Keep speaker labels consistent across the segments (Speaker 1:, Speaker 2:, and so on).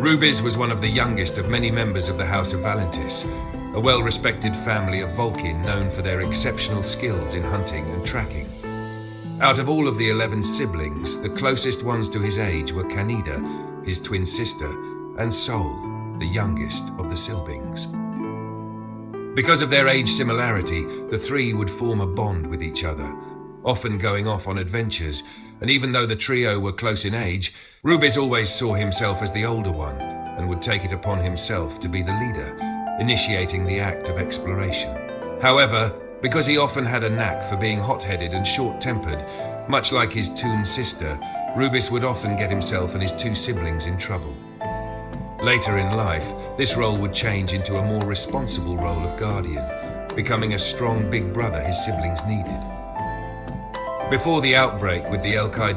Speaker 1: Rubis was one of the youngest of many members of the House of Valentis, a well-respected family of Vulcan known for their exceptional skills in hunting and tracking. Out of all of the 11 siblings, the closest ones to his age were Canida, his twin sister, and Sol, the youngest of the Silbings. Because of their age similarity, the three would form a bond with each other, often going off on adventures, and even though the trio were close in age, Rubis always saw himself as the older one and would take it upon himself to be the leader, initiating the act of exploration. However, because he often had a knack for being hot-headed and short-tempered, much like his twin sister, Rubis would often get himself and his two siblings in trouble. Later in life, this role would change into a more responsible role of guardian, becoming a strong big brother his siblings needed. Before the outbreak with the Elkai,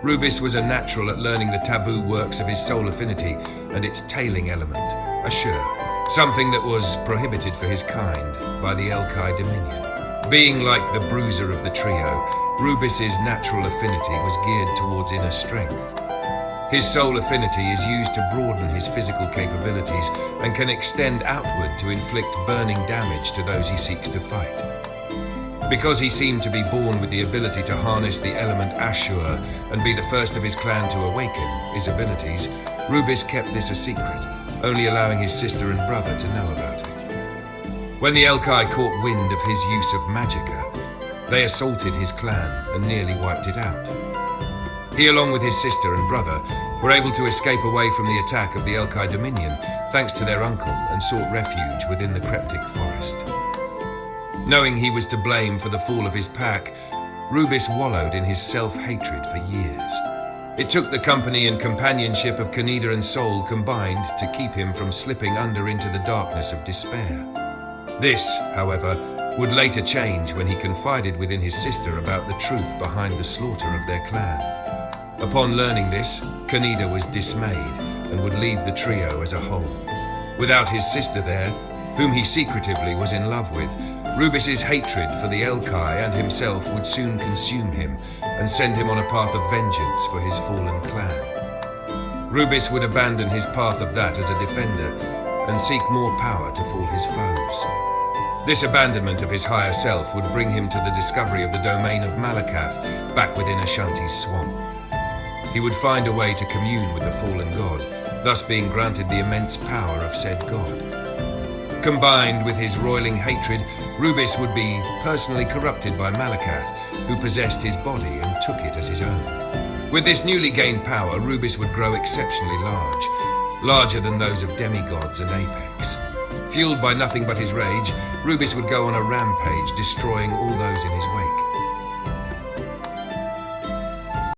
Speaker 1: Rubis was a natural at learning the taboo works of his soul affinity and its tailing element, Ashur, something that was prohibited for his kind by the Elkai Dominion. Being like the bruiser of the trio, Rubis's natural affinity was geared towards inner strength. His soul affinity is used to broaden his physical capabilities and can extend outward to inflict burning damage to those he seeks to fight. Because he seemed to be born with the ability to harness the element Ashur and be the first of his clan to awaken his abilities, Rubis kept this a secret, only allowing his sister and brother to know about it. When the Elkai caught wind of his use of magicka, they assaulted his clan and nearly wiped it out. He, along with his sister and brother, were able to escape away from the attack of the Elkai Dominion thanks to their uncle and sought refuge within the cryptic forest. Knowing he was to blame for the fall of his pack, Rubis wallowed in his self-hatred for years. It took the company and companionship of Canida and Sol combined to keep him from slipping under into the darkness of despair. This, however, would later change when he confided within his sister about the truth behind the slaughter of their clan. Upon learning this, Canida was dismayed and would leave the trio as a whole. Without his sister there, whom he secretively was in love with, Rubis's hatred for the Elkai and himself would soon consume him and send him on a path of vengeance for his fallen clan. Rubis would abandon his path of that as a defender and seek more power to fool his foes. This abandonment of his higher self would bring him to the discovery of the domain of Malakath back within Ashanti's swamp. He would find a way to commune with the fallen god, thus being granted the immense power of said god. Combined with his roiling hatred, Rubis would be personally corrupted by Malakath, who possessed his body and took it as his own. With this newly gained power, Rubis would grow exceptionally large, larger than those of demigods and apex. Fueled by nothing but his rage, Rubis would go on a rampage, destroying all those in his way.